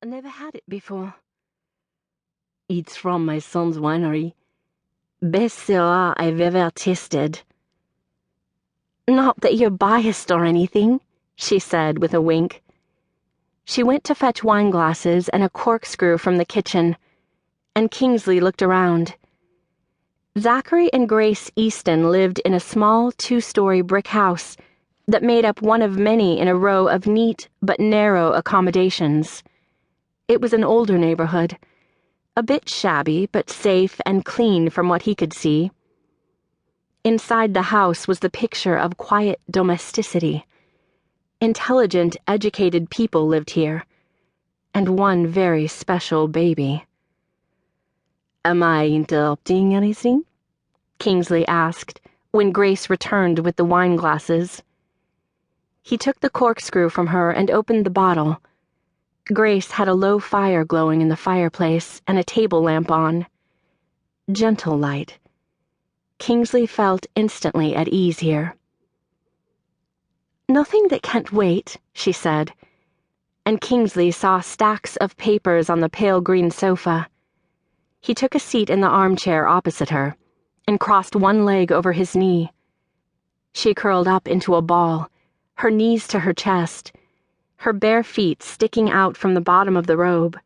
never had it before. It's from my son's winery. Best Syrah I've ever tasted. Not that you're biased or anything, she said with a wink. She went to fetch wine glasses and a corkscrew from the kitchen, and Kingsley looked around. Zachary and Grace Easton lived in a small 2-story brick house that made up one of many in a row of neat but narrow accommodations. It was an older neighborhood, a bit shabby but safe and clean from what he could see. Inside the house was the picture of quiet domesticity. Intelligent, educated people lived here, and one very special baby. "Am I interrupting anything?" Kingsley asked, when Grace returned with the wine glasses. He took the corkscrew from her and opened the bottle. Grace had a low fire glowing in the fireplace and a table lamp on. Gentle light. Kingsley felt instantly at ease here. "Nothing that can't wait," she said, and Kingsley saw stacks of papers on the pale green sofa. He took a seat in the armchair opposite her and crossed one leg over his knee. She curled up into a ball, her knees to her chest, her bare feet sticking out from the bottom of the robe.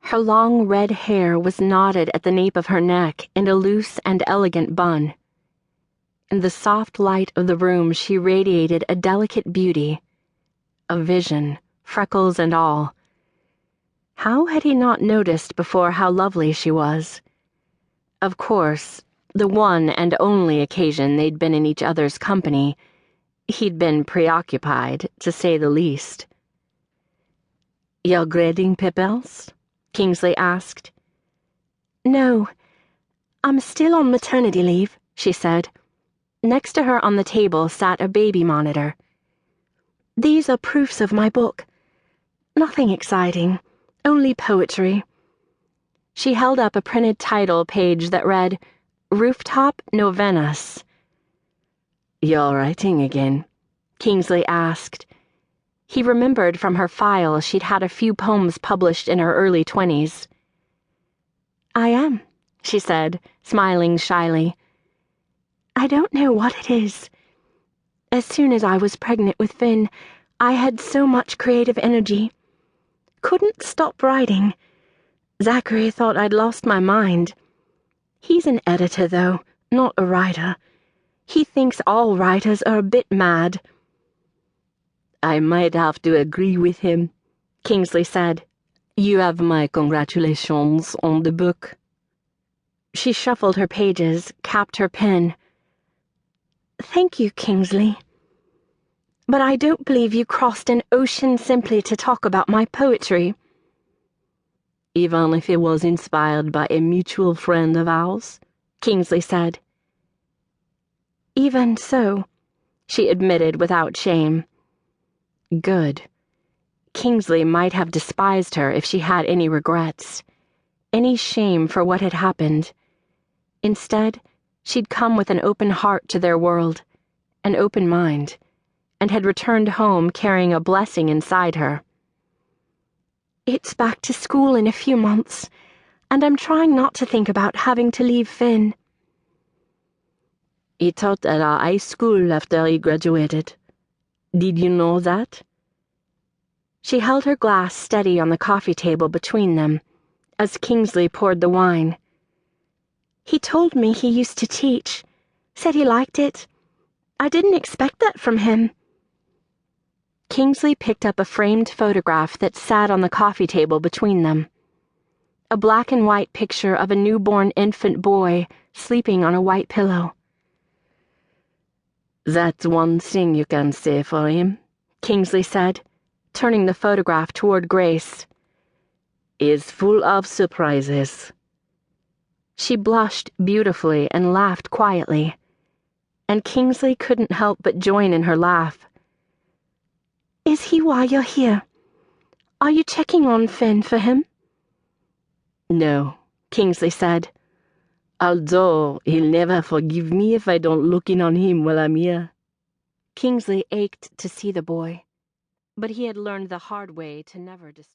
Her long red hair was knotted at the nape of her neck in a loose and elegant bun. In the soft light of the room she radiated a delicate beauty, a vision, freckles and all. How had he not noticed before how lovely she was? Of course, the one and only occasion they'd been in each other's company, he'd been preoccupied, to say the least. "You're grading papers?" Kingsley asked. "No, I'm still on maternity leave," she said. Next to her on the table sat a baby monitor. "These are proofs of my book. Nothing exciting, only poetry." She held up a printed title page that read, "Rooftop Novenas." "You're writing again?" Kingsley asked. He remembered from her file she'd had a few poems published in her early 20s. "I am," she said, smiling shyly. "I don't know what it is. As soon as I was pregnant with Finn, I had so much creative energy. Couldn't stop writing. Zachary thought I'd lost my mind. He's an editor, though, not a writer. He thinks all writers are a bit mad." "I might have to agree with him," Kingsley said. "You have my congratulations on the book." She shuffled her pages, capped her pen. "Thank you, Kingsley. But I don't believe you crossed an ocean simply to talk about my poetry." "Even if it was inspired by a mutual friend of ours," Kingsley said. "Even so," she admitted without shame. Good. Kingsley might have despised her if she had any regrets, any shame for what had happened. Instead, she'd come with an open heart to their world, an open mind, and had returned home carrying a blessing inside her. "It's back to school in a few months, and I'm trying not to think about having to leave Finn." "He taught at our high school after he graduated. Did you know that?" She held her glass steady on the coffee table between them as Kingsley poured the wine. "He told me he used to teach, said he liked it. I didn't expect that from him." Kingsley picked up a framed photograph that sat on the coffee table between them. A black and white picture of a newborn infant boy sleeping on a white pillow. "That's one thing you can say for him," Kingsley said, turning the photograph toward Grace. "He's full of surprises." She blushed beautifully and laughed quietly, and Kingsley couldn't help but join in her laugh. "Is he why you're here? Are you checking on Finn for him?" "No," Kingsley said. "Although he'll never forgive me if I don't look in on him while I'm here." Kingsley ached to see the boy, but he had learned the hard way to never disturb